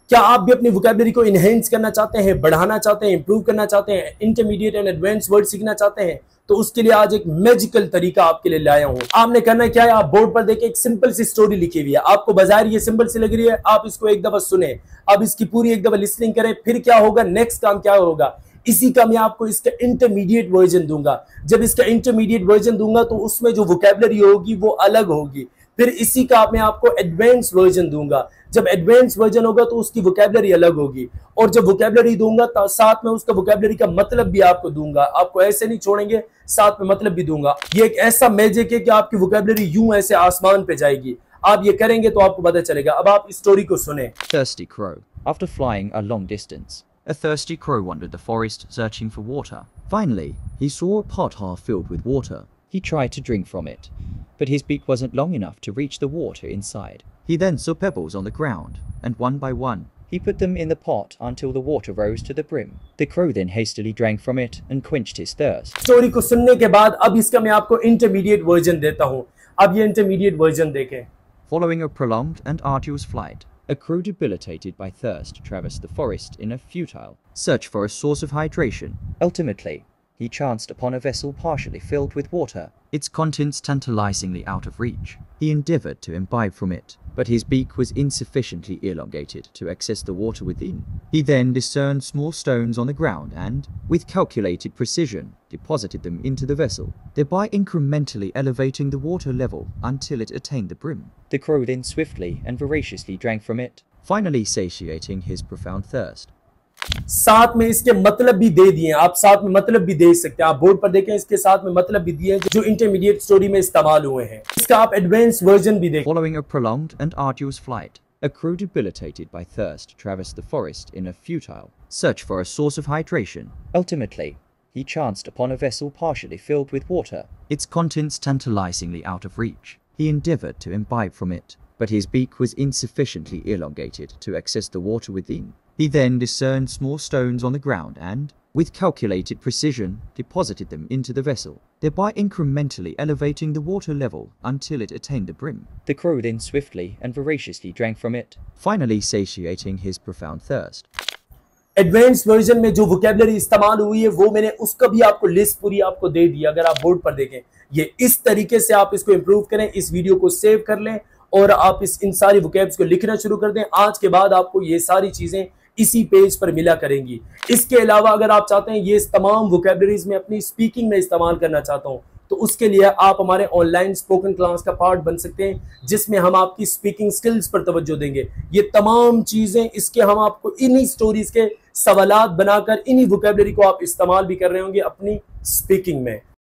क्या आप भी अपनी वोकैबुलरी को इनहेंस करना चाहते हैं, बढ़ाना चाहते हैं, इंप्रूव करना चाहते हैं, इंटरमीडिएट एंड एडवांस वर्ड सीखना चाहते हैं? तो उसके लिए आज एक मैजिकल तरीका आपके लिए लाया हूं। आपने करना क्या है, आप बोर्ड पर देखिए एक सिंपल सी स्टोरी लिखी हुई है। आपको बाजार ये सिंपल सी लग रही है, आप इसको एक दफा सुने, अब इसकी पूरी एक दफा लिसनिंग करें, फिर क्या होगा, नेक्स्ट काम क्या होगा, इसी का मैं आपको इसका इंटरमीडिएट वर्जन दूंगा। जब इसका इंटरमीडिएट वर्जन दूंगा तो उसमें जो वोकैबुलरी होगी वो अलग होगी। फिर इसी का मैं आपको एडवांस वर्जन दूंगा। जब एडवांस वर्जन होगा तो उसकी वोकैबुलरी अलग होगी, और जब वोकैबुलरी दूंगा तो साथ में उसका वोकैबुलरी का मतलब भी आपको दूंगा। आपको ऐसे नहीं छोड़ेंगे, साथ में मतलब भी दूंगा। ये एक ऐसा मैजिक है कि आपकी वोकैबुलरी यूं ऐसे आसमान पे जाएगी। आप ये करेंगे तो आपको पता चलेगा। अब आप इस स्टोरी को सुने। Thirsty crow. After flying a long distance, a thirsty crow wandered the forest searching for water. Finally, he saw a pot half filled with water. He tried to drink from it, but his beak wasn't long enough to reach the water inside. He then saw pebbles on the ground, and one by one, he put them in the pot until the water rose to the brim. The crow then hastily drank from it and quenched his thirst. Story को सुनने के बाद अब इसका मैं आपको intermediate version देता हूं। अब ये इंटरमीडिएट वर्जन देखें। Following a prolonged and arduous flight, a crow debilitated by thirst traversed the forest in a futile search for a source of hydration. Ultimately, he chanced upon a vessel partially filled with water, its contents tantalizingly out of reach. He endeavored to imbibe from it, but his beak was insufficiently elongated to access the water within. He then discerned small stones on the ground and, with calculated precision, deposited them into the vessel, thereby incrementally elevating the water level until it attained the brim. The crow then swiftly and voraciously drank from it, finally satiating his profound thirst. साथ में इसके मतलब भी दे दिए, आप साथ में मतलब भी दे सकते हैं। आप बोर्ड पर देखें, इसके साथ में मतलब भी दिए जो इंटरमीडिएट स्टोरी में इस्तेमाल हुए हैं। इसका आप एडवांस वर्जन भी देखें। Following a prolonged and arduous flight, a crow debilitated by thirst traversed the forest in a futile search for a source of hydration. Ultimately, he chanced upon a vessel partially filled with water, its contents tantalizingly out of reach. He endeavored to imbibe from it, but his beak was insufficiently elongated to access the water within. He then discerned small stones on the ground and, with calculated precision, deposited them into the vessel, thereby incrementally elevating the water level until it attained the brim. The crow then swiftly and voraciously drank from it, finally satiating his profound thirst. Advance version में जो vocabulary इस्तेमाल हुई है वो मैंने उसका भी आपको लिस्ट पूरी आपको दे दी। अगर आप बोर्ड पर देखें, ये इस तरीके से आप इसको इंप्रूव करें। इस वीडियो को सेव कर लें और आप इन सारी वोकैब्स को लिखना शुरू कर दें। आज के बाद आपको ये सारी चीजें इसी पेज पर मिला करेंगी। इसके अलावा अगर आप चाहते हैं ये तमाम वोकैबुलरीज में अपनी स्पीकिंग में इस्तेमाल करना चाहता हूं, तो उसके लिए आप हमारे ऑनलाइन स्पोकन क्लास का पार्ट बन सकते हैं, जिसमें हम आपकी स्पीकिंग स्किल्स पर तवज्जो देंगे। ये तमाम चीजें इसके हम आपको इन्हीं स्टोरीज के सवालात बनाकर इन्हीं वोकैबुलरी को आप इस्तेमाल भी कर रहे होंगे अपनी स्पीकिंग में।